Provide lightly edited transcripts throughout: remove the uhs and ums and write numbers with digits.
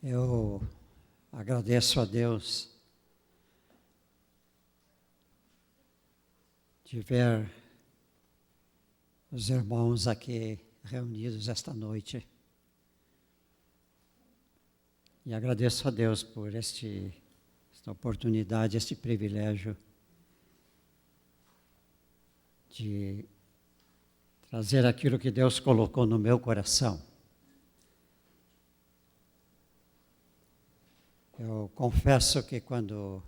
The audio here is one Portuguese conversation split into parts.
Eu agradeço a Deus de ver os irmãos aqui reunidos esta noite. E agradeço a Deus por esta oportunidade, este privilégio de trazer aquilo que Deus colocou no meu coração. Eu confesso que quando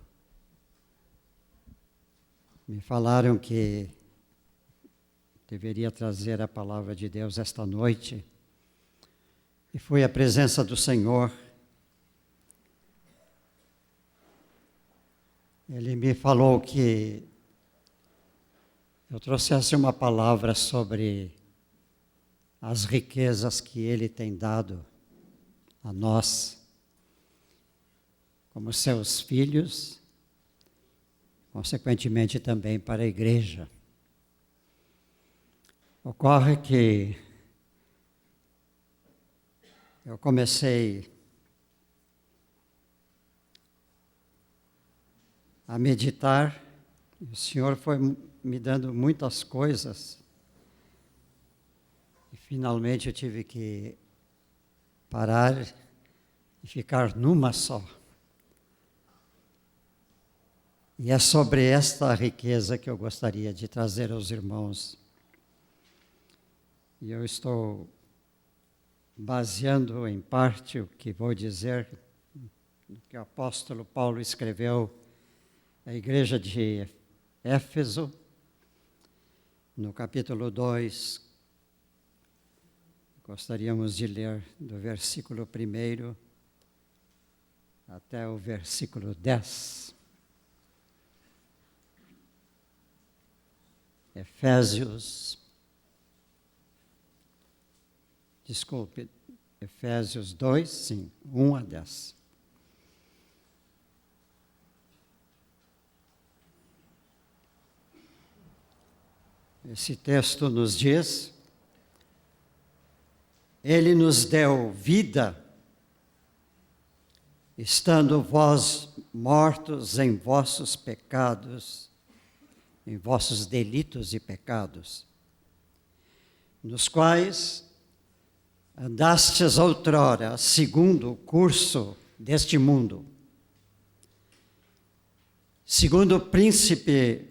me falaram que deveria trazer a palavra de Deus esta noite, e foi a presença do Senhor, Ele me falou que eu trouxesse uma palavra sobre as riquezas que Ele tem dado a nós, como seus filhos, consequentemente também para a igreja. Ocorre que eu comecei a meditar, e o Senhor foi me dando muitas coisas, e finalmente eu tive que parar e ficar numa só. E é sobre esta riqueza que eu gostaria de trazer aos irmãos. E eu estou baseando em parte o que vou dizer, no que o apóstolo Paulo escreveu à igreja de Éfeso, no capítulo 2, gostaríamos de ler do versículo 1 até o versículo 10. Efésios 2, sim, 1 a 10. Esse texto nos diz: Ele nos deu vida, estando vós mortos em vossos pecados, em vossos delitos e pecados, nos quais andastes outrora, segundo o curso deste mundo, segundo o príncipe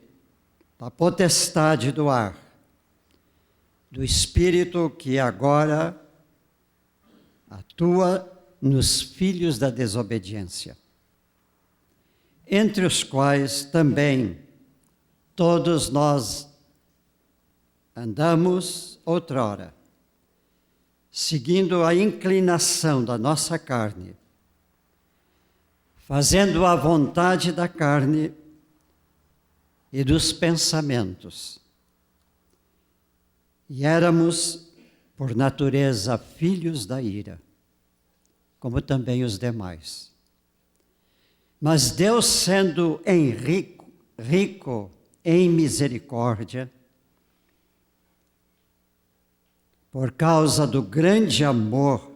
da potestade do ar, do espírito que agora atua nos filhos da desobediência, entre os quais também todos nós andamos outrora, seguindo a inclinação da nossa carne, fazendo a vontade da carne e dos pensamentos. E éramos, por natureza, filhos da ira, como também os demais. Mas Deus, sendo rico em misericórdia, por causa do grande amor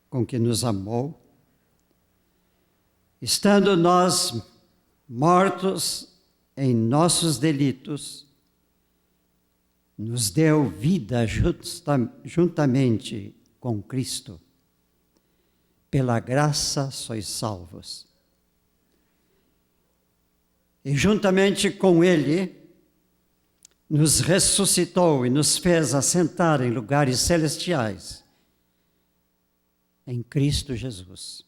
com que nos amou, estando nós mortos em nossos delitos, nos deu vida juntamente com Cristo. Pela graça sois salvos. E juntamente com Ele, nos ressuscitou e nos fez assentar em lugares celestiais, em Cristo Jesus,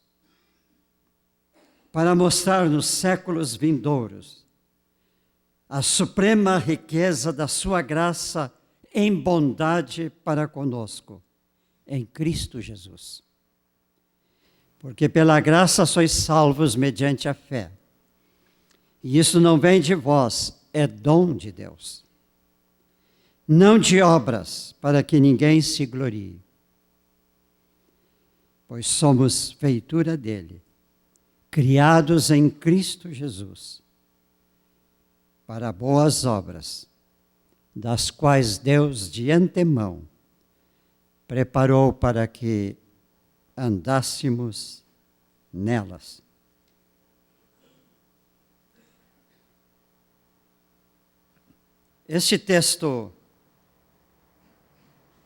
para mostrar nos séculos vindouros a suprema riqueza da sua graça em bondade para conosco, em Cristo Jesus. Porque pela graça sois salvos mediante a fé. E isso não vem de vós, é dom de Deus. Não de obras, para que ninguém se glorie. Pois somos feitura dele, criados em Cristo Jesus, para boas obras, das quais Deus de antemão preparou para que andássemos nelas. Este texto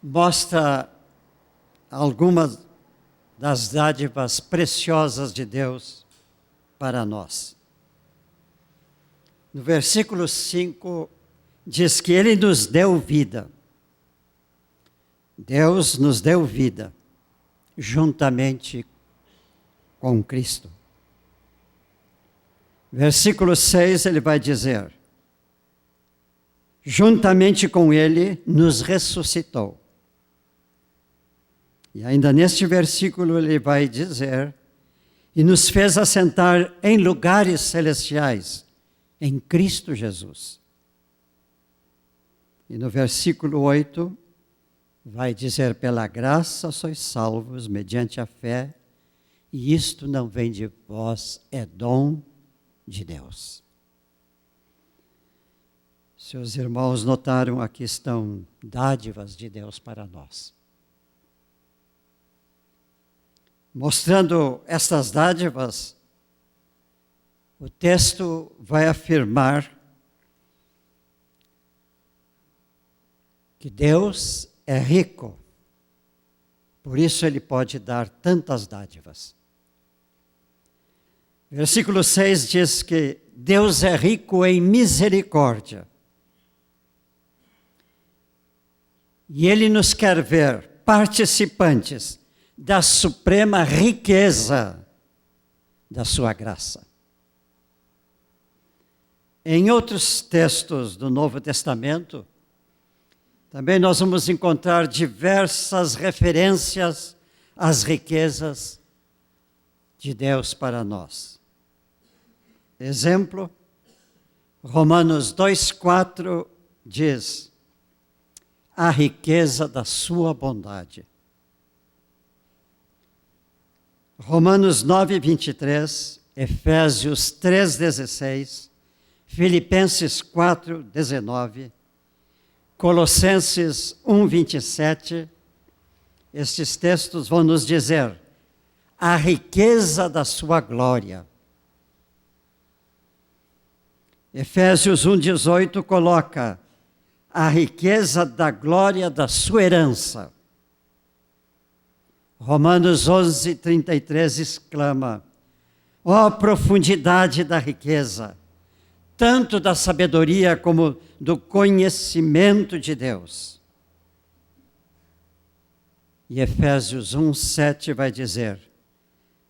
mostra algumas das dádivas preciosas de Deus para nós. No versículo 5, diz que Ele nos deu vida. Deus nos deu vida, juntamente com Cristo. Versículo 6, ele vai dizer: juntamente com Ele nos ressuscitou. E ainda neste versículo ele vai dizer: e nos fez assentar em lugares celestiais, em Cristo Jesus. E no versículo 8, vai dizer: pela graça sois salvos, mediante a fé, e isto não vem de vós, é dom de Deus. Se os irmãos notaram, aqui estão dádivas de Deus para nós. Mostrando estas dádivas, o texto vai afirmar que Deus é rico, por isso Ele pode dar tantas dádivas. Versículo 6 diz que Deus é rico em misericórdia. E Ele nos quer ver participantes da suprema riqueza da sua graça. Em outros textos do Novo Testamento, também nós vamos encontrar diversas referências às riquezas de Deus para nós. Exemplo, Romanos 2,4 diz: a riqueza da sua bondade. Romanos 9:23, Efésios 3:16, Filipenses 4:19, Colossenses 1:27, estes textos vão nos dizer a riqueza da sua glória. Efésios 1:18 coloca a riqueza da glória da sua herança. Romanos 11:33 exclama: ó profundidade da riqueza, tanto da sabedoria como do conhecimento de Deus. E Efésios 1:7 vai dizer: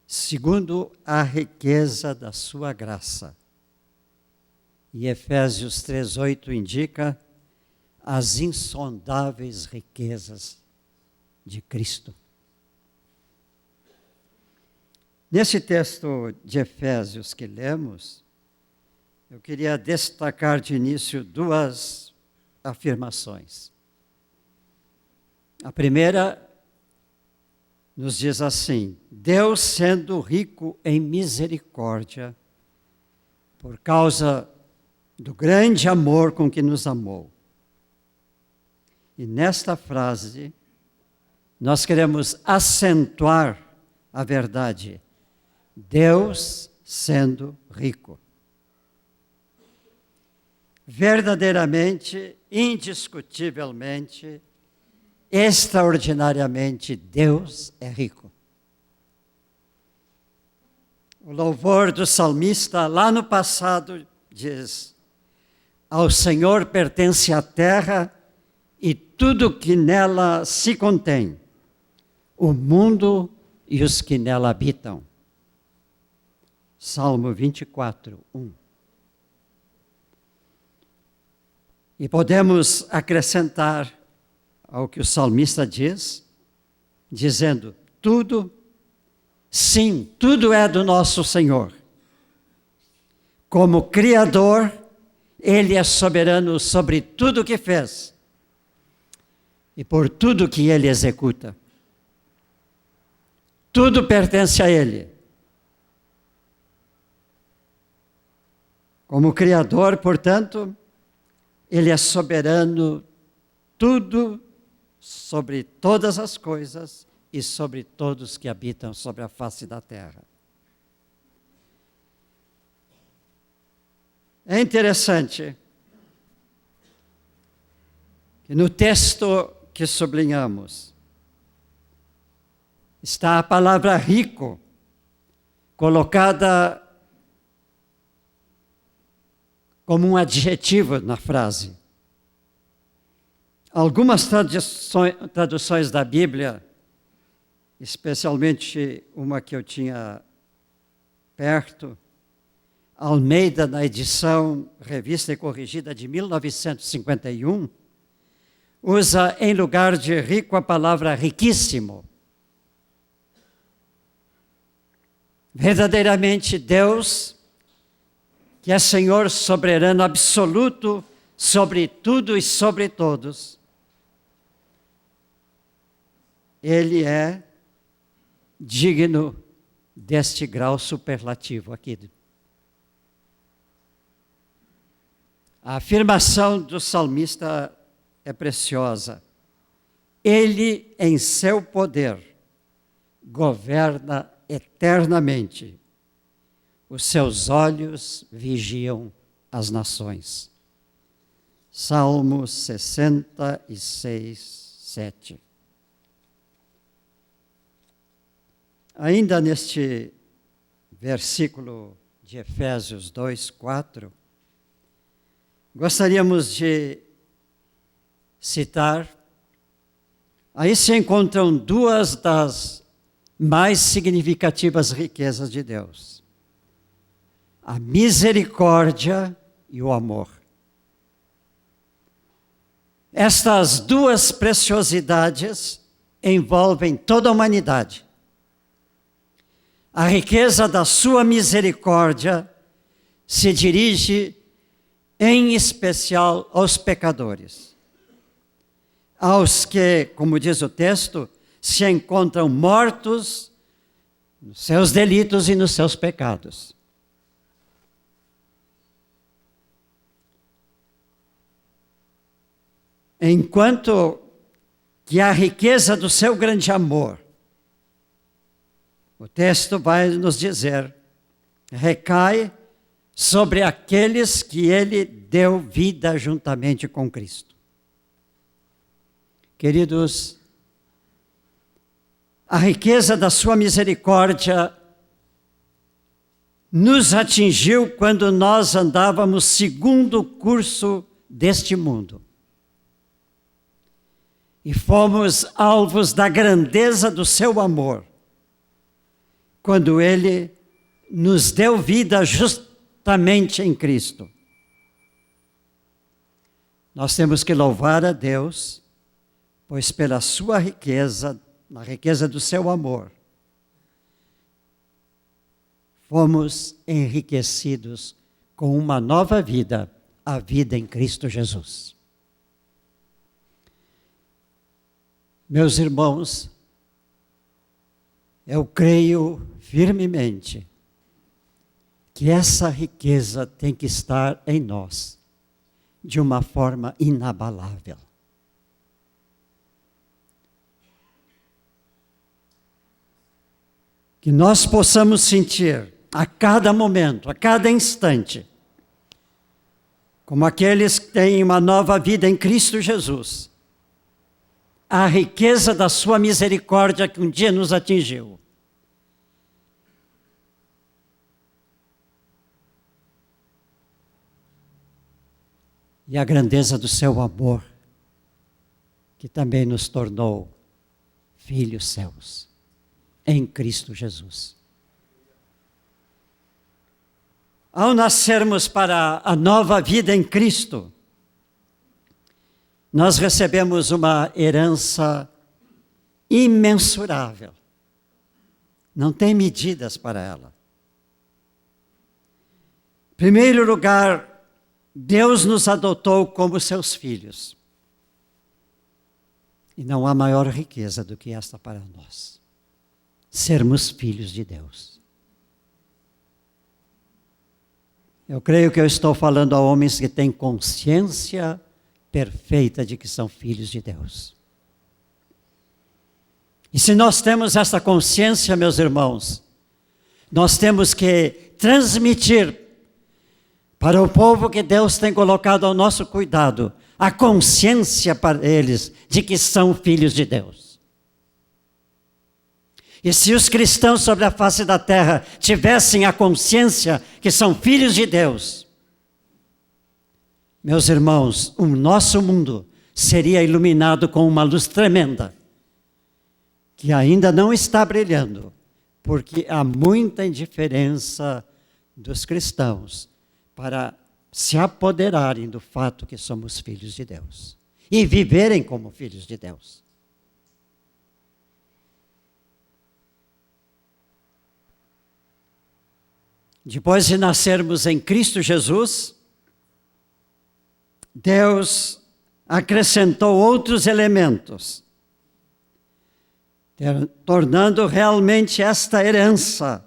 segundo a riqueza da sua graça. E Efésios 3:8 indica as insondáveis riquezas de Cristo. Nesse texto de Efésios que lemos, eu queria destacar de início duas afirmações. A primeira nos diz assim: Deus, sendo rico em misericórdia, por causa do grande amor com que nos amou. E nesta frase, nós queremos acentuar a verdade: Deus sendo rico. Verdadeiramente, indiscutivelmente, extraordinariamente, Deus é rico. O louvor do salmista lá no passado diz: ao Senhor pertence a terra e tudo que nela se contém, o mundo e os que nela habitam. Salmo 24:1. E podemos acrescentar ao que o salmista diz, dizendo: tudo, sim, tudo é do nosso Senhor. Como Criador, Ele é soberano sobre tudo o que fez e por tudo que Ele executa. Tudo pertence a Ele. Como Criador, portanto, Ele é soberano, tudo, sobre todas as coisas, e sobre todos que habitam sobre a face da terra. É interessante que no texto que sublinhamos está a palavra rico colocada como um adjetivo na frase. Algumas traduções da Bíblia, especialmente uma que eu tinha perto, Almeida, na edição Revista e Corrigida de 1951, usa em lugar de rico a palavra riquíssimo. Verdadeiramente Deus, que é Senhor soberano absoluto sobre tudo e sobre todos, Ele é digno deste grau superlativo aqui. A afirmação do salmista é preciosa. Ele, em seu poder, governa eternamente. Os seus olhos vigiam as nações. Salmo 66, 7. Ainda neste versículo de Efésios 2, 4, gostaríamos de citar, aí se encontram duas das mais significativas riquezas de Deus: a misericórdia e o amor. Estas duas preciosidades envolvem toda a humanidade. A riqueza da sua misericórdia se dirige em especial aos pecadores, aos que, como diz o texto, se encontram mortos nos seus delitos e nos seus pecados. Enquanto que a riqueza do seu grande amor, o texto vai nos dizer, recai sobre aqueles que ele deu vida juntamente com Cristo. Queridos, a riqueza da sua misericórdia nos atingiu quando nós andávamos segundo o curso deste mundo. E fomos alvos da grandeza do seu amor, quando ele nos deu vida justamente em Cristo. Nós temos que louvar a Deus, pois pela sua riqueza, na riqueza do seu amor, fomos enriquecidos com uma nova vida, a vida em Cristo Jesus. Meus irmãos, eu creio firmemente que essa riqueza tem que estar em nós de uma forma inabalável. Que nós possamos sentir a cada momento, a cada instante, como aqueles que têm uma nova vida em Cristo Jesus, a riqueza da sua misericórdia que um dia nos atingiu. E a grandeza do seu amor, que também nos tornou filhos seus, em Cristo Jesus. Ao nascermos para a nova vida em Cristo, nós recebemos uma herança imensurável. Não tem medidas para ela. Em primeiro lugar, Deus nos adotou como seus filhos. E não há maior riqueza do que esta para nós. Sermos filhos de Deus. Eu creio que eu estou falando a homens que têm consciência perfeita de que são filhos de Deus. E se nós temos essa consciência, meus irmãos, nós temos que transmitir para o povo que Deus tem colocado ao nosso cuidado a consciência para eles de que são filhos de Deus. E se os cristãos sobre a face da terra tivessem a consciência que são filhos de Deus, meus irmãos, o nosso mundo seria iluminado com uma luz tremenda, que ainda não está brilhando, porque há muita indiferença dos cristãos para se apoderarem do fato que somos filhos de Deus e viverem como filhos de Deus. Depois de nascermos em Cristo Jesus, Deus acrescentou outros elementos, tornando realmente esta herança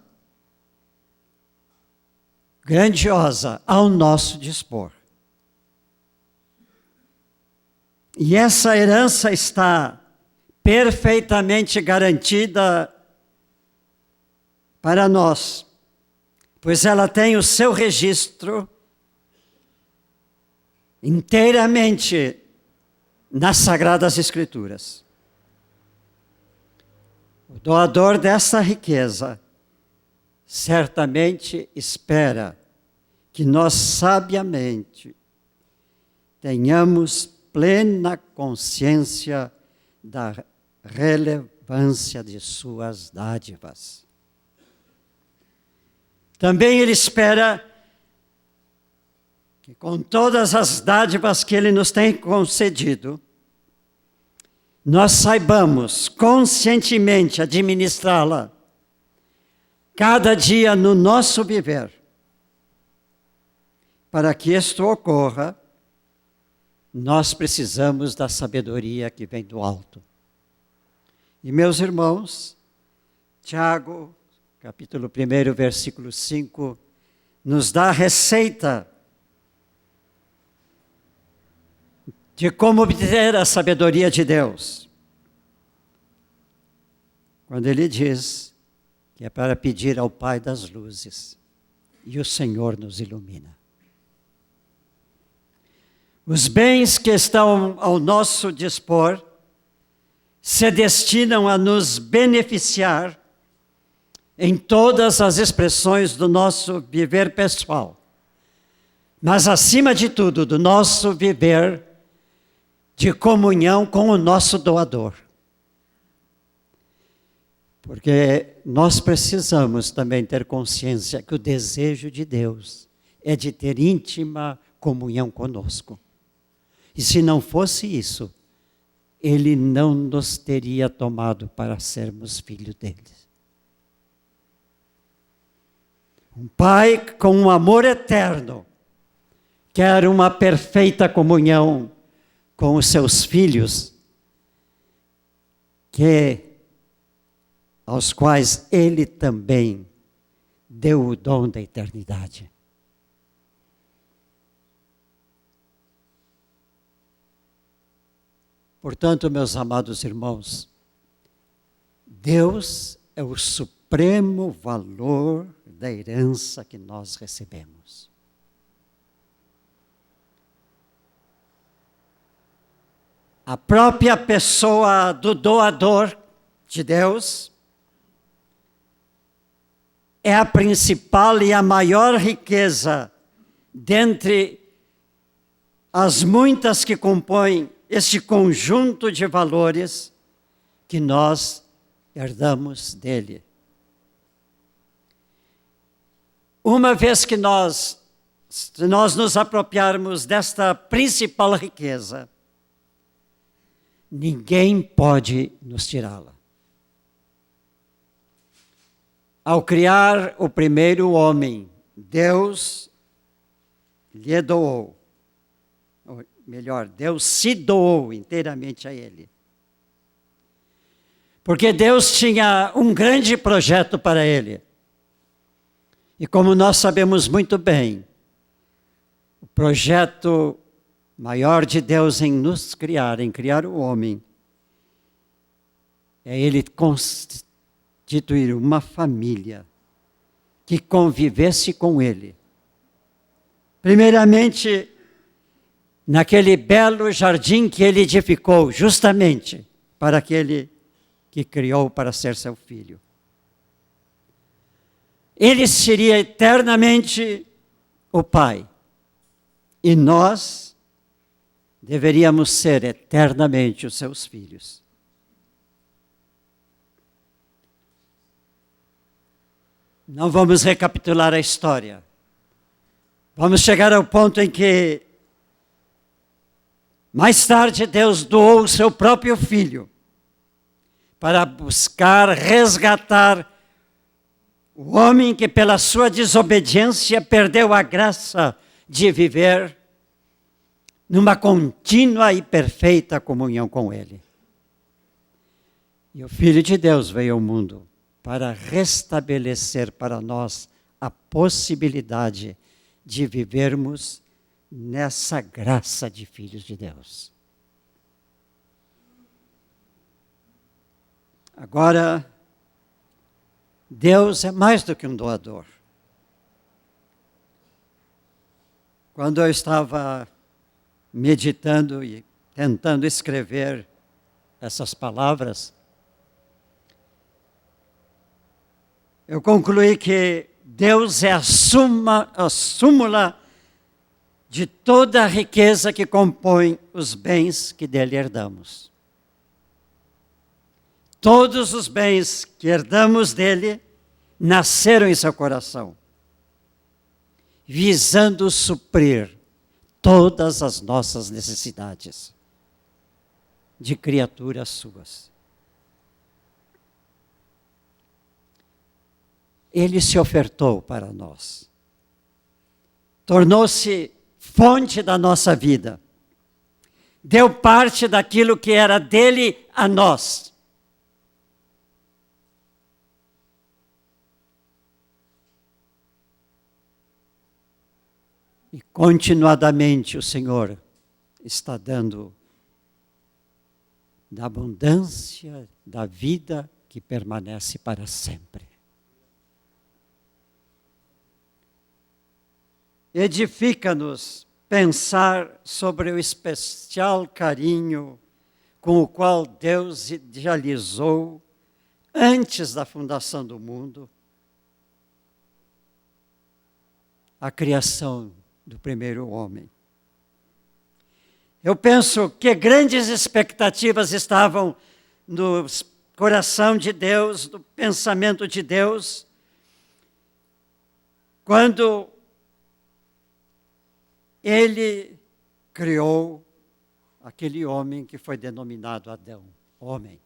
grandiosa ao nosso dispor. E essa herança está perfeitamente garantida para nós, pois ela tem o seu registro inteiramente nas Sagradas Escrituras. O doador dessa riqueza certamente espera que nós sabiamente tenhamos plena consciência da relevância de suas dádivas. Também ele espera que com todas as dádivas que ele nos tem concedido, nós saibamos conscientemente administrá-la cada dia no nosso viver. Para que isto ocorra, nós precisamos da sabedoria que vem do alto. E meus irmãos, Tiago, capítulo 1, versículo 5, nos dá a receita de como obter a sabedoria de Deus. Quando ele diz que é para pedir ao Pai das luzes, e o Senhor nos ilumina. Os bens que estão ao nosso dispor se destinam a nos beneficiar em todas as expressões do nosso viver pessoal, mas acima de tudo, do nosso viver de comunhão com o nosso doador. Porque nós precisamos também ter consciência que o desejo de Deus é de ter íntima comunhão conosco. E se não fosse isso, Ele não nos teria tomado para sermos filhos dele. Um pai com um amor eterno quer uma perfeita comunhão com os seus filhos, aos quais ele também deu o dom da eternidade. Portanto, meus amados irmãos, Deus é o supremo valor da herança que nós recebemos. A própria pessoa do doador de Deus é a principal e a maior riqueza dentre as muitas que compõem este conjunto de valores que nós herdamos dele. Uma vez que nós nos apropriarmos desta principal riqueza, ninguém pode nos tirá-la. Ao criar o primeiro homem, Deus lhe doou. Ou melhor, Deus se doou inteiramente a ele. Porque Deus tinha um grande projeto para ele. E como nós sabemos muito bem, o projeto maior de Deus em nos criar, em criar o homem, é Ele constituir uma família que convivesse com Ele. Primeiramente, naquele belo jardim que Ele edificou, justamente para aquele que criou para ser seu filho. Ele seria eternamente o Pai. E nós deveríamos ser eternamente os seus filhos. Não vamos recapitular a história. Vamos chegar ao ponto em que, mais tarde, Deus doou o seu próprio Filho para buscar resgatar o homem que, pela sua desobediência, perdeu a graça de viver numa contínua e perfeita comunhão com Ele. E o Filho de Deus veio ao mundo para restabelecer para nós a possibilidade de vivermos nessa graça de filhos de Deus. Agora, Deus é mais do que um doador. Quando eu estava meditando e tentando escrever essas palavras, eu concluí que Deus é a súmula de toda a riqueza que compõe os bens que dele herdamos. Todos os bens que herdamos dele nasceram em seu coração, visando suprir todas as nossas necessidades de criaturas suas. Ele se ofertou para nós. Tornou-se fonte da nossa vida. Deu parte daquilo que era dele a nós. E continuadamente o Senhor está dando da abundância da vida que permanece para sempre. Edifica-nos pensar sobre o especial carinho com o qual Deus idealizou, antes da fundação do mundo, a criação do primeiro homem. Eu penso que grandes expectativas estavam no coração de Deus, no pensamento de Deus, quando Ele criou aquele homem que foi denominado Adão, homem.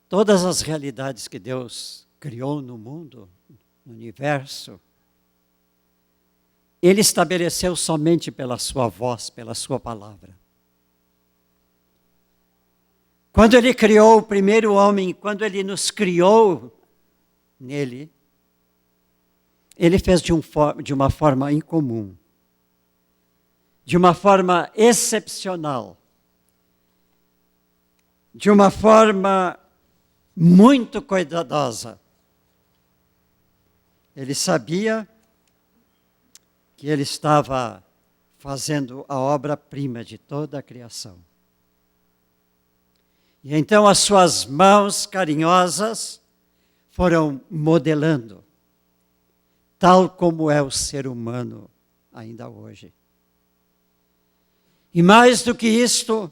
Todas as realidades que Deus criou no mundo, no universo, Ele estabeleceu somente pela sua voz, pela sua palavra. Quando Ele criou o primeiro homem, quando Ele nos criou nele, Ele fez de uma forma incomum, de uma forma excepcional, de uma forma muito cuidadosa. Ele sabia que Ele estava fazendo a obra-prima de toda a criação. E então as suas mãos carinhosas foram modelando, tal como é o ser humano ainda hoje. E mais do que isto,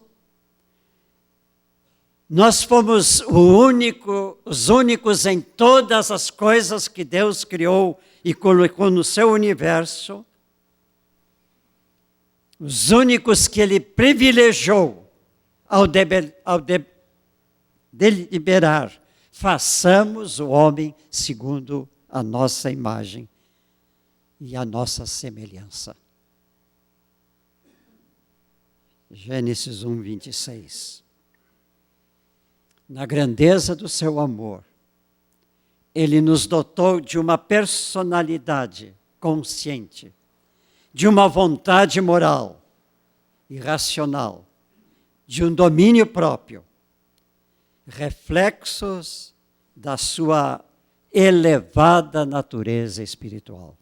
nós fomos os únicos em todas as coisas que Deus criou e colocou no seu universo, os únicos que Ele privilegiou ao deliberar: façamos o homem segundo a nossa imagem e a nossa semelhança. Gênesis 1, 26. Na grandeza do seu amor, Ele nos dotou de uma personalidade consciente, de uma vontade moral, irracional, de um domínio próprio, reflexos da sua elevada natureza espiritual.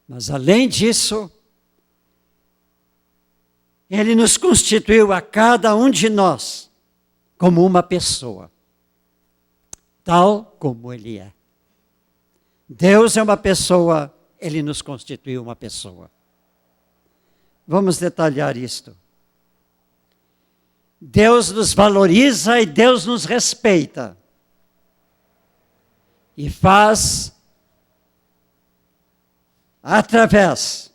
Mas, além disso, Ele nos constituiu a cada um de nós como uma pessoa, tal como Ele é. Deus é uma pessoa, Ele nos constituiu uma pessoa. Vamos detalhar isto. Deus nos valoriza e Deus nos respeita. E faz através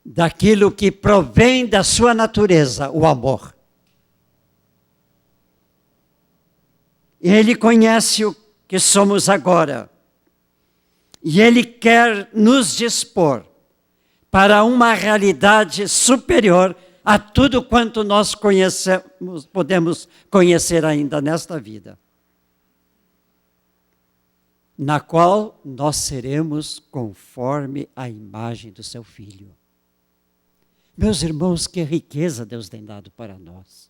daquilo que provém da sua natureza, o amor. Ele conhece o que somos agora. E Ele quer nos dispor para uma realidade superior a tudo quanto nós conhecemos, podemos conhecer ainda nesta vida, na qual nós seremos conforme a imagem do seu Filho. Meus irmãos, que riqueza Deus tem dado para nós.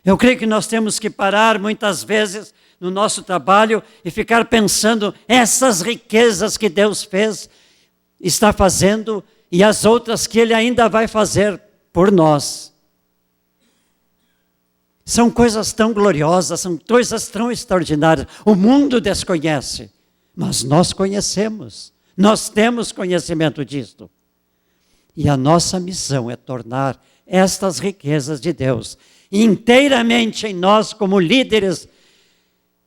Eu creio que nós temos que parar muitas vezes no nosso trabalho e ficar pensando essas riquezas que Deus fez, está fazendo e as outras que Ele ainda vai fazer por nós. São coisas tão gloriosas, são coisas tão extraordinárias. O mundo desconhece, mas nós conhecemos. Nós temos conhecimento disto. E a nossa missão é tornar estas riquezas de Deus inteiramente em nós como líderes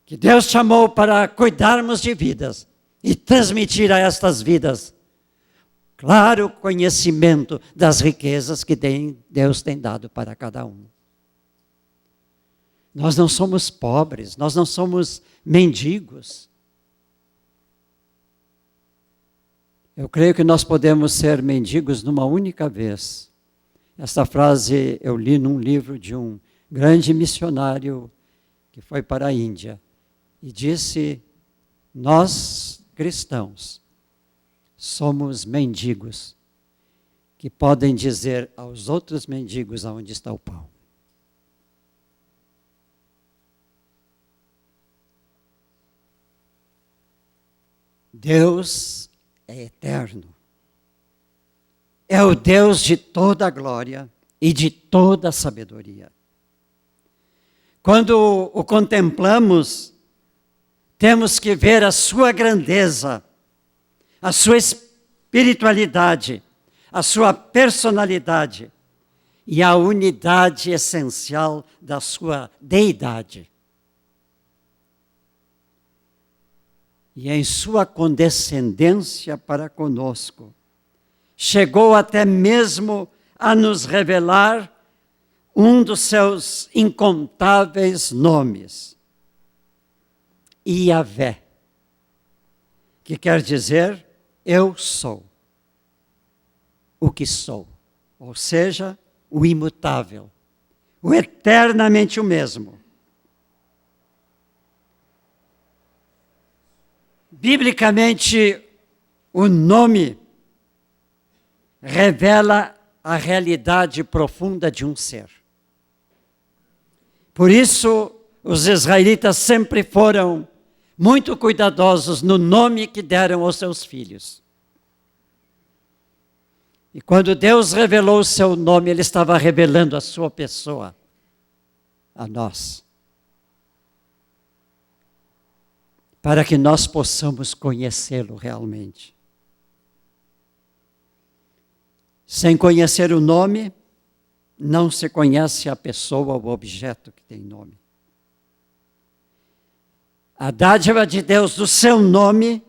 que Deus chamou para cuidarmos de vidas e transmitir a estas vidas claro conhecimento das riquezas que Deus tem dado para cada um. Nós não somos pobres, nós não somos mendigos. Eu creio que nós podemos ser mendigos numa única vez. Esta frase eu li num livro de um grande missionário que foi para a Índia e disse: nós cristãos somos mendigos que podem dizer aos outros mendigos aonde está o pão. Deus é eterno. É o Deus de toda a glória e de toda a sabedoria. Quando o contemplamos, temos que ver a sua grandeza, a sua espiritualidade, a sua personalidade e a unidade essencial da sua deidade. E em sua condescendência para conosco, chegou até mesmo a nos revelar um dos seus incontáveis nomes, Iavé, que quer dizer, eu sou o que sou, ou seja, o imutável, o eternamente o mesmo. Biblicamente, o nome revela a realidade profunda de um ser. Por isso, os israelitas sempre foram muito cuidadosos no nome que deram aos seus filhos. E quando Deus revelou o seu nome, Ele estava revelando a sua pessoa a nós, para que nós possamos conhecê-lo realmente. Sem conhecer o nome, não se conhece a pessoa ou o objeto que tem nome. A dádiva de Deus do seu nome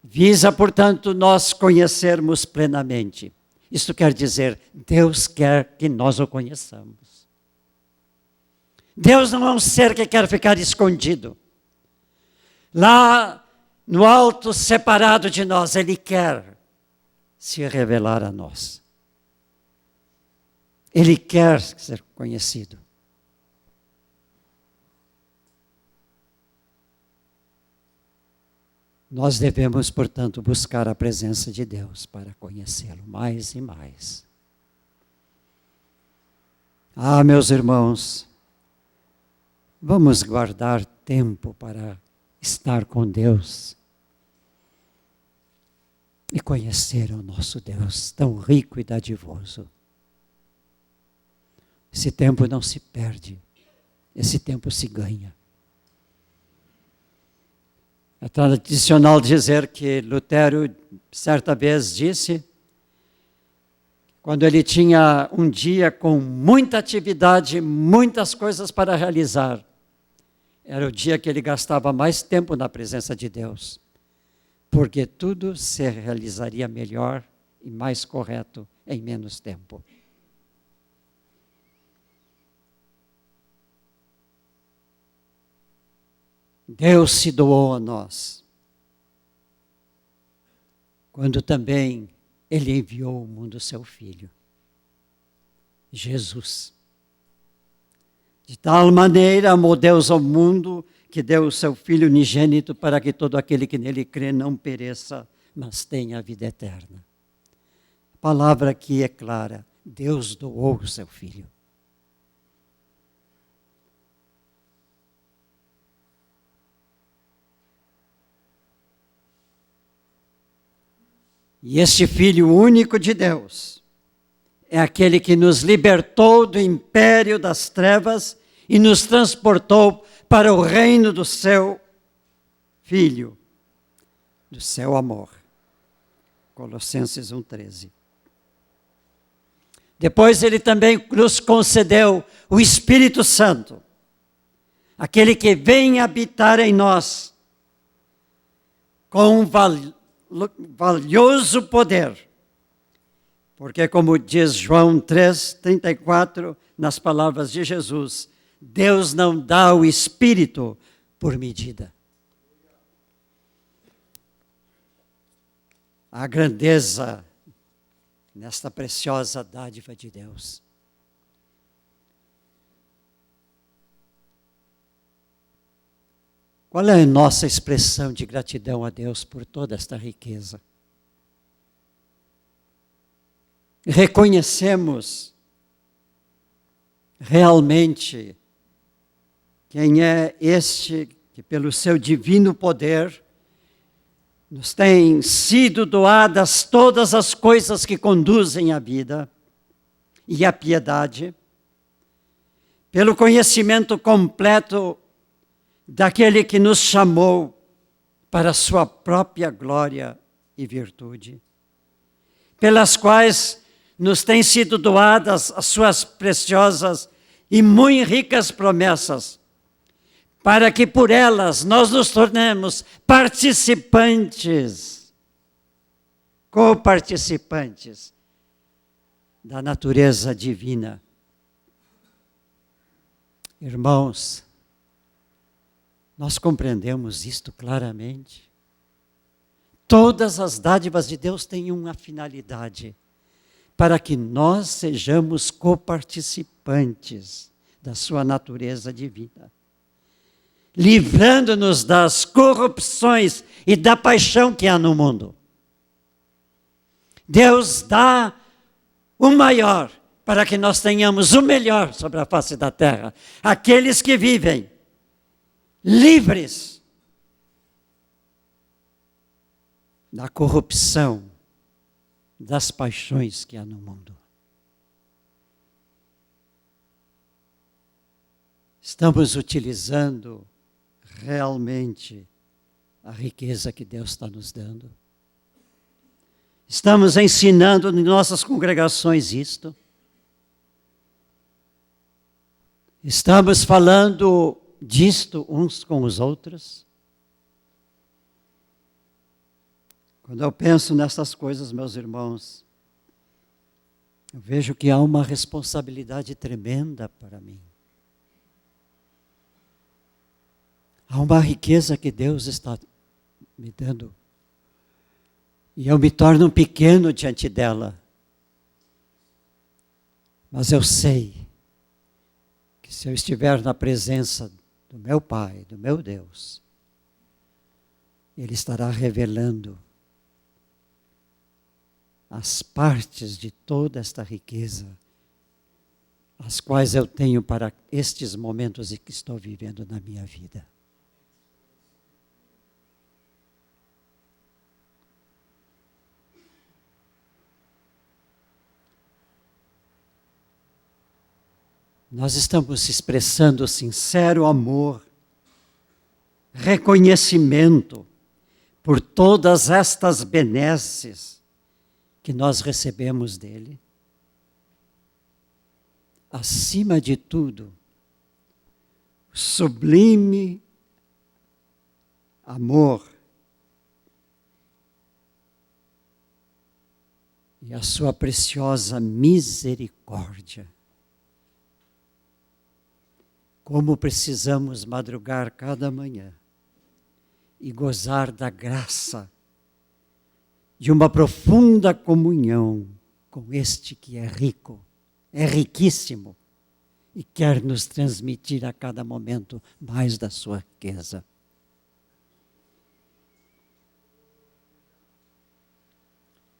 visa, portanto, nós conhecermos plenamente. Isso quer dizer, Deus quer que nós o conheçamos. Deus não é um ser que quer ficar escondido. Lá no alto, separado de nós, Ele quer se revelar a nós. Ele quer ser conhecido. Nós devemos, portanto, buscar a presença de Deus para conhecê-lo mais e mais. Ah, meus irmãos, vamos guardar tempo para estar com Deus e conhecer o nosso Deus tão rico e dadivoso. Esse tempo não se perde, esse tempo se ganha. É tradicional dizer que Lutero, certa vez, disse, quando ele tinha um dia com muita atividade, muitas coisas para realizar, era o dia que ele gastava mais tempo na presença de Deus, porque tudo se realizaria melhor e mais correto em menos tempo. Deus se doou a nós, quando também Ele enviou ao mundo seu Filho, Jesus. De tal maneira amou Deus ao mundo, que deu o seu Filho unigênito para que todo aquele que nele crê não pereça, mas tenha a vida eterna. A palavra aqui é clara, Deus doou o seu Filho. E este Filho único de Deus é aquele que nos libertou do império das trevas e nos transportou para o reino do seu Filho, do seu amor. Colossenses 1,13. Depois ele também nos concedeu o Espírito Santo, aquele que vem habitar em nós com valioso poder, porque como diz João 3,34, nas palavras de Jesus, Deus não dá o Espírito por medida. A grandeza nesta preciosa dádiva de Deus. Qual é a nossa expressão de gratidão a Deus por toda esta riqueza? Reconhecemos realmente quem é este que pelo seu divino poder nos tem sido doadas todas as coisas que conduzem à vida e à piedade, pelo conhecimento completo daquele que nos chamou para a sua própria glória e virtude, pelas quais nos têm sido doadas as suas preciosas e muito ricas promessas, para que por elas nós nos tornemos participantes, coparticipantes da natureza divina. Irmãos, nós compreendemos isto claramente. Todas as dádivas de Deus têm uma finalidade, para que nós sejamos coparticipantes da sua natureza divina, livrando-nos das corrupções e da paixão que há no mundo. Deus dá o maior para que nós tenhamos o melhor sobre a face da terra. Aqueles que vivem livres da corrupção, das paixões que há no mundo. Estamos utilizando realmente a riqueza que Deus está nos dando. Estamos ensinando em nossas congregações isto. Estamos falando disto uns com os outros. Quando eu penso nessas coisas, meus irmãos, eu vejo que há uma responsabilidade tremenda para mim. Há uma riqueza que Deus está me dando. E eu me torno pequeno diante dela. Mas eu sei que se eu estiver na presença do meu Pai, do meu Deus, Ele estará revelando as partes de toda esta riqueza, as quais eu tenho para estes momentos e que estou vivendo na minha vida. Nós estamos expressando sincero amor, reconhecimento por todas estas benesses que nós recebemos dele. Acima de tudo, sublime amor e a sua preciosa misericórdia. Como precisamos madrugar cada manhã e gozar da graça de uma profunda comunhão com este que é rico, é riquíssimo e quer nos transmitir a cada momento mais da sua riqueza.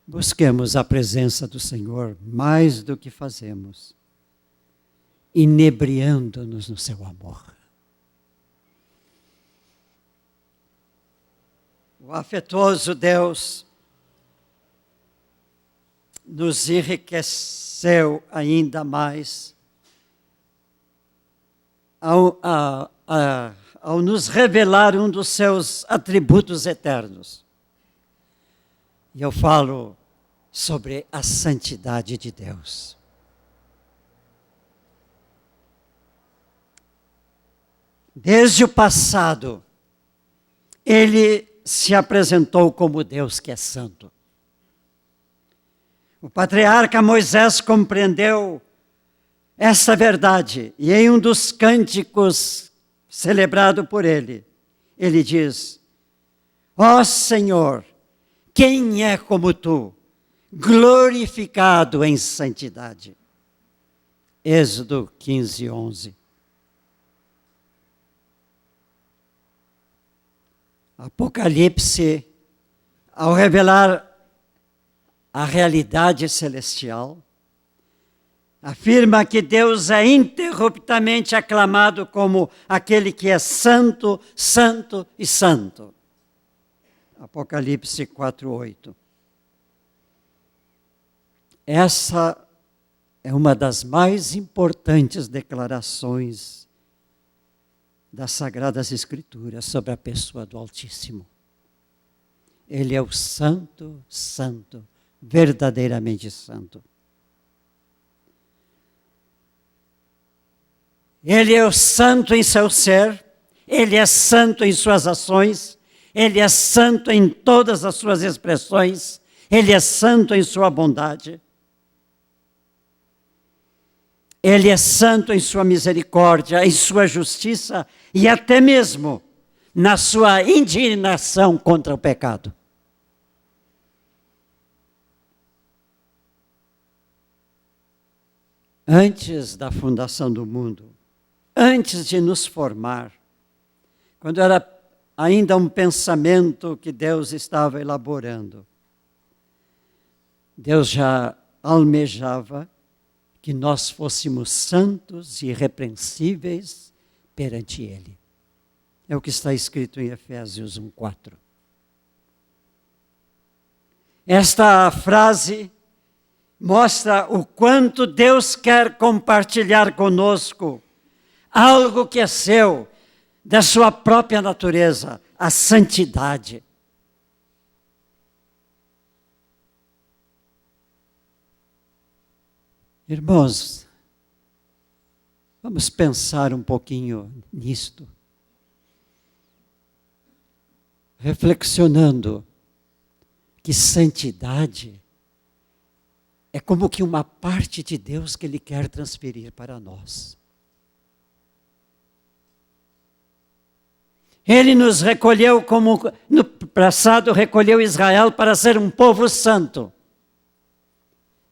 Busquemos a presença do Senhor mais do que fazemos, inebriando-nos no seu amor. O afetuoso Deus nos enriqueceu ainda mais ao nos revelar um dos seus atributos eternos. E eu falo sobre a santidade de Deus. Desde o passado, Ele se apresentou como Deus que é santo. O patriarca Moisés compreendeu essa verdade e em um dos cânticos celebrado por ele, ele diz: ó Senhor, quem é como tu, glorificado em santidade? Êxodo 15, 11. Apocalipse, ao revelar a realidade celestial, afirma que Deus é ininterruptamente aclamado como aquele que é santo, santo e santo. Apocalipse 4:8. Essa é uma das mais importantes declarações das Sagradas Escrituras sobre a pessoa do Altíssimo. Ele é o santo, santo, verdadeiramente santo. Ele é o santo em seu ser, ele é santo em suas ações, ele é santo em todas as suas expressões, ele é santo em sua bondade. Ele é santo em sua misericórdia, em sua justiça e até mesmo na sua indignação contra o pecado. Antes da fundação do mundo, antes de nos formar, quando era ainda um pensamento que Deus estava elaborando, Deus já almejava que nós fôssemos santos e irrepreensíveis perante Ele. É o que está escrito em Efésios 1:4. Esta frase mostra o quanto Deus quer compartilhar conosco algo que é seu, da sua própria natureza, a santidade. Irmãos, vamos pensar um pouquinho nisto. Reflexionando que santidade é como que uma parte de Deus que Ele quer transferir para nós. Ele nos recolheu como no passado recolheu Israel para ser um povo santo.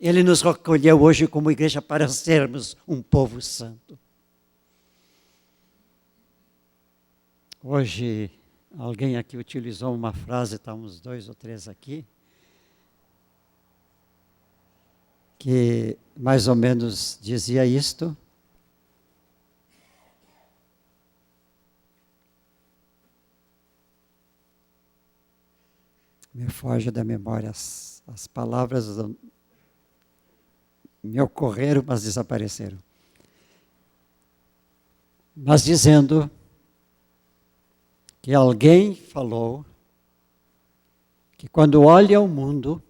Ele nos recolheu hoje como igreja para sermos um povo santo. Hoje Alguém aqui utilizou uma frase, está uns 2 ou 3 aqui, que mais ou menos dizia isto. Me foge da memória, as palavras me ocorreram, mas desapareceram. Mas dizendo que alguém falou que quando olha o mundo,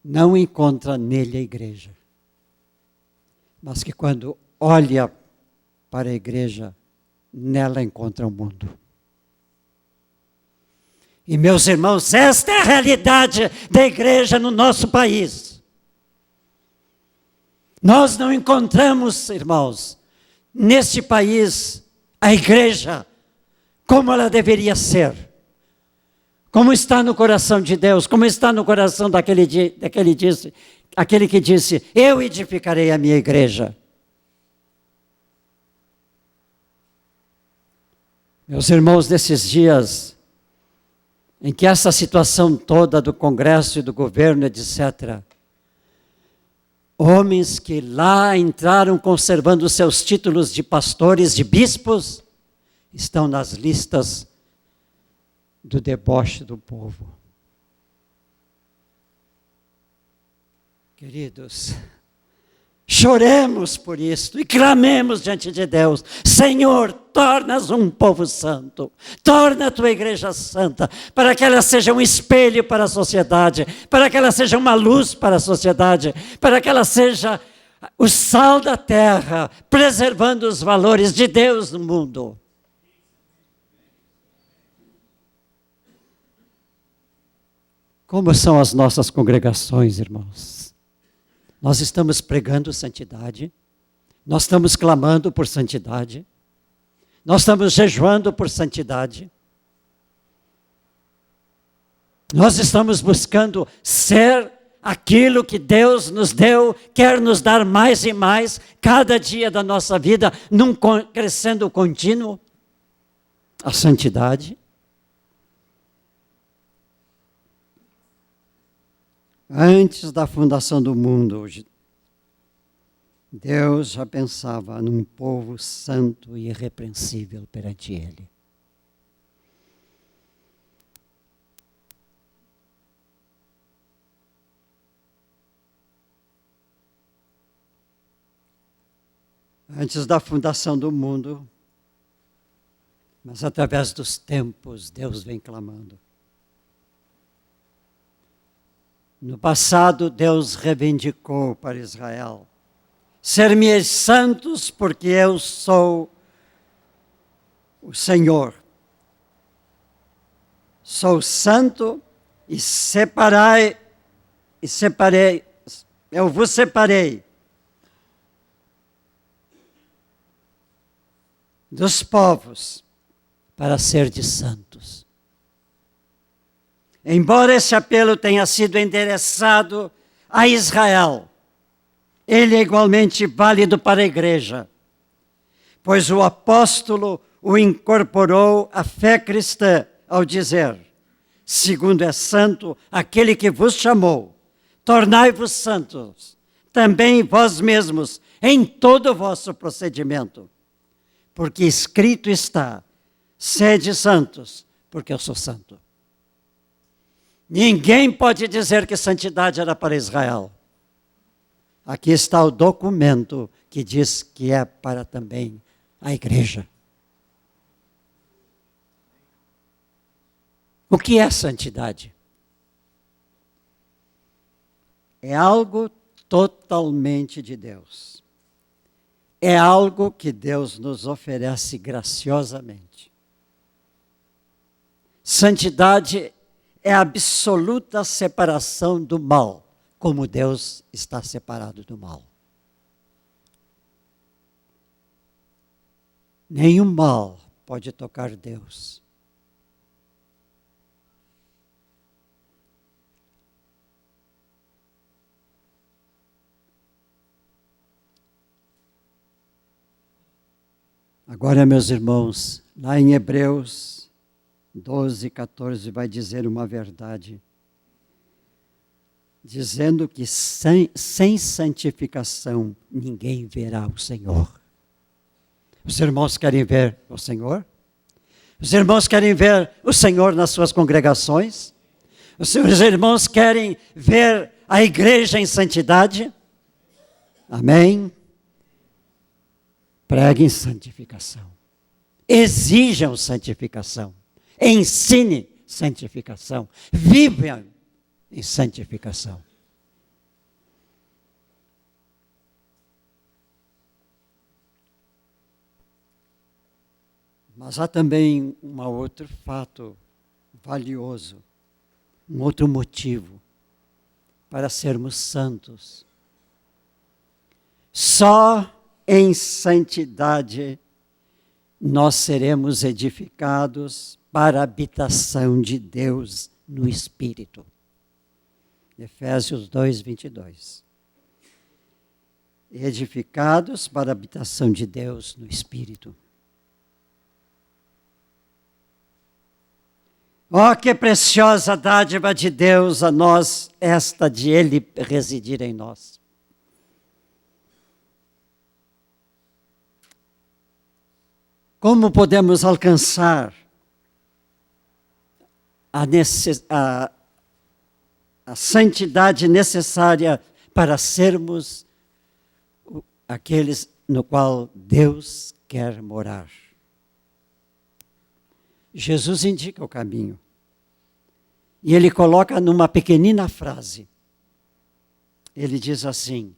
não encontra nele a igreja, mas que quando olha para a igreja, nela encontra o mundo. E meus irmãos, esta é a realidade da igreja no nosso país. Nós não encontramos, irmãos, neste país, a igreja como ela deveria ser. Como está no coração de Deus, como está no coração aquele que disse, eu edificarei a minha igreja. Meus irmãos, nesses dias em que essa situação toda do Congresso e do governo, etc., homens que lá entraram conservando seus títulos de pastores, de bispos, estão nas listas do deboche do povo. Queridos, choremos por isto e clamemos diante de Deus. Senhor, torna-nos um povo santo. Torna a tua igreja santa, para que ela seja um espelho para a sociedade, para que ela seja uma luz para a sociedade, para que ela seja o sal da terra, preservando os valores de Deus no mundo. Como são as nossas congregações, irmãos? Nós estamos pregando santidade, nós estamos clamando por santidade, nós estamos jejuando por santidade, nós estamos buscando ser aquilo que Deus nos deu, quer nos dar mais e mais, cada dia da nossa vida, num crescendo contínuo, a santidade. Antes da fundação do mundo, Deus já pensava num povo santo e irrepreensível perante Ele. Antes da fundação do mundo, mas através dos tempos, Deus vem clamando. No passado, Deus reivindicou para Israel: ser-me-eis santos, porque eu sou o Senhor. Sou santo e separei, eu vos separei dos povos para serdes santos. Embora esse apelo tenha sido endereçado a Israel, ele é igualmente válido para a igreja, pois o apóstolo o incorporou à fé cristã ao dizer: segundo é santo aquele que vos chamou, tornai-vos santos, também vós mesmos, em todo o vosso procedimento, porque escrito está: sede santos, porque eu sou santo. Ninguém pode dizer que santidade era para Israel. Aqui está o documento que diz que é para também a igreja. O que é santidade? É algo totalmente de Deus. É algo que Deus nos oferece graciosamente. Santidade é a absoluta separação do mal, como Deus está separado do mal. Nenhum mal pode tocar Deus. Agora, meus irmãos, lá em Hebreus 12, 14, vai dizer uma verdade. Dizendo que sem santificação ninguém verá o Senhor. Os irmãos querem ver o Senhor? Os irmãos querem ver o Senhor nas suas congregações? Os irmãos querem ver a igreja em santidade? Amém? Preguem santificação. Exijam santificação. Ensine santificação. Vivam em santificação. Mas há também um outro fato valioso, um outro motivo para sermos santos. Só em santidade nós seremos edificados para a habitação de Deus no Espírito. Efésios 2, 22. Edificados para a habitação de Deus no Espírito. Oh, que preciosa dádiva de Deus a nós, esta de Ele residir em nós. Como podemos alcançar a santidade necessária para sermos aqueles no qual Deus quer morar? Jesus indica o caminho. E Ele coloca numa pequenina frase. Ele diz assim: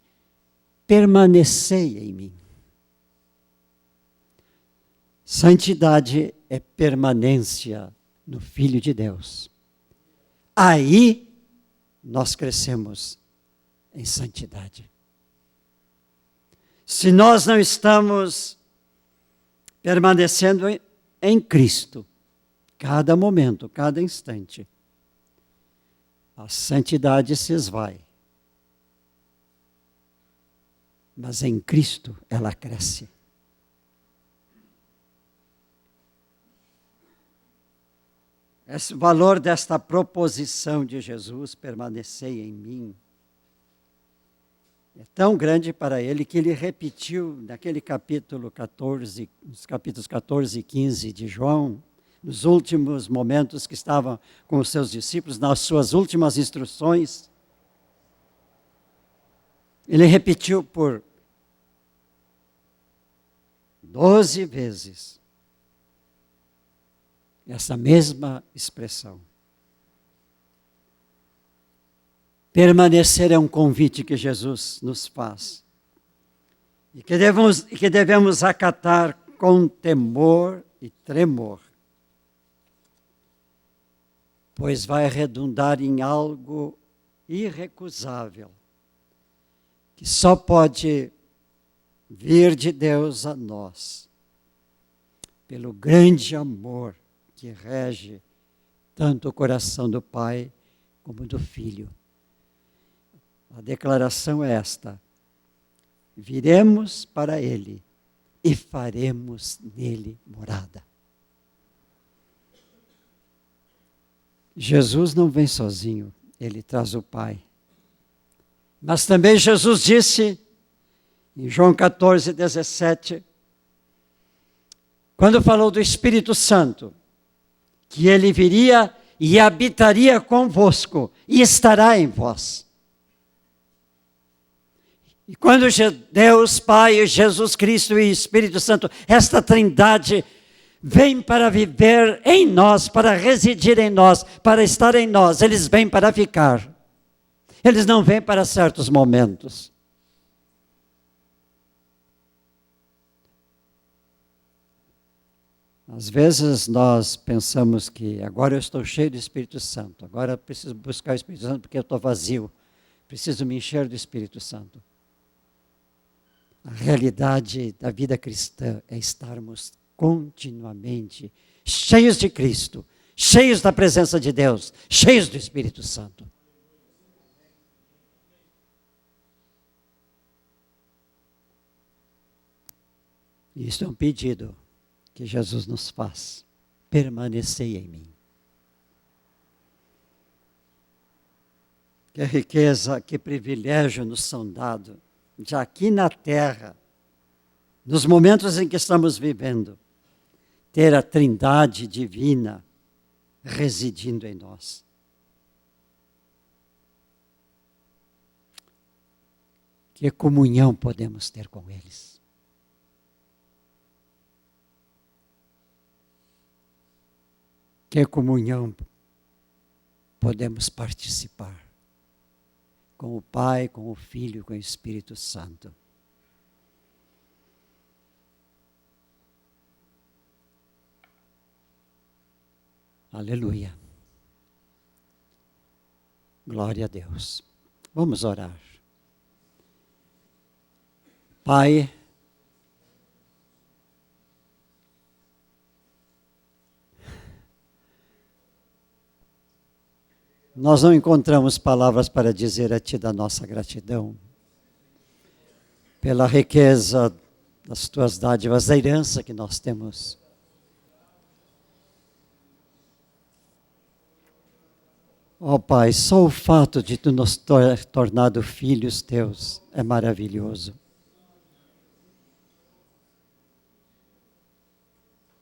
permanecei em mim. Santidade é permanência no Filho de Deus. Aí nós crescemos em santidade. Se nós não estamos permanecendo em Cristo, cada momento, cada instante, a santidade se esvai. Mas em Cristo ela cresce. Esse valor desta proposição de Jesus, permanecei em mim, é tão grande para ele que ele repetiu naquele capítulo 14, nos capítulos 14 e 15 de João, nos últimos momentos que estavam com os seus discípulos, nas suas últimas instruções. Ele repetiu por 12 vezes essa mesma expressão. Permanecer é um convite que Jesus nos faz. E que devemos acatar com temor e tremor. Pois vai redundar em algo irrecusável, que só pode vir de Deus a nós, pelo grande amor que rege tanto o coração do Pai como do Filho. A declaração é esta: viremos para Ele e faremos nele morada. Jesus não vem sozinho, Ele traz o Pai. Mas também Jesus disse, em João 14, 17, quando falou do Espírito Santo, que Ele viria e habitaria convosco e estará em vós. E quando Deus, Pai, Jesus Cristo e Espírito Santo, esta trindade vem para viver em nós, para residir em nós, para estar em nós, eles vêm para ficar. Eles não vêm para certos momentos. Às vezes nós pensamos que agora eu estou cheio do Espírito Santo, agora eu preciso buscar o Espírito Santo porque eu estou vazio, preciso me encher do Espírito Santo. A realidade da vida cristã é estarmos continuamente cheios de Cristo, cheios da presença de Deus, cheios do Espírito Santo. Isso é um pedido que Jesus nos faz. Permanecei em mim. Que riqueza, que privilégio nos são dados, já aqui na terra, nos momentos em que estamos vivendo, ter a Trindade divina residindo em nós. Que comunhão podemos ter com eles. Que comunhão podemos participar com o Pai, com o Filho, com o Espírito Santo. Aleluia. Glória a Deus. Vamos orar. Pai, nós não encontramos palavras para dizer a Ti da nossa gratidão pela riqueza das Tuas dádivas, da herança que nós temos. Ó Pai, só o fato de Tu nos ter tornado filhos Teus é maravilhoso.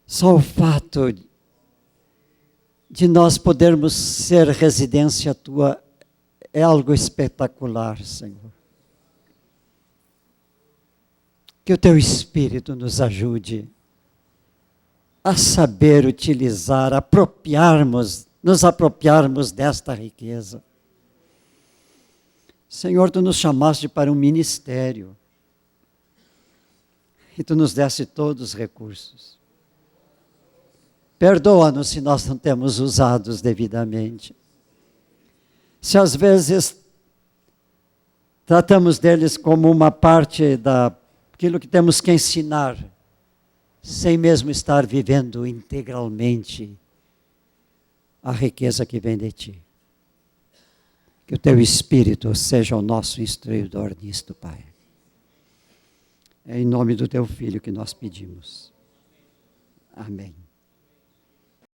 Só o fato de nós podermos ser residência Tua é algo espetacular, Senhor. Que o Teu Espírito nos ajude a saber utilizar, nos apropriarmos desta riqueza. Senhor, Tu nos chamaste para um ministério e Tu nos deste todos os recursos. Perdoa-nos se nós não temos usados devidamente. Se às vezes tratamos deles como uma parte daquilo que temos que ensinar, sem mesmo estar vivendo integralmente a riqueza que vem de Ti. Que o Teu Espírito seja o nosso instruidor nisto, Pai. É em nome do Teu Filho que nós pedimos. Amém.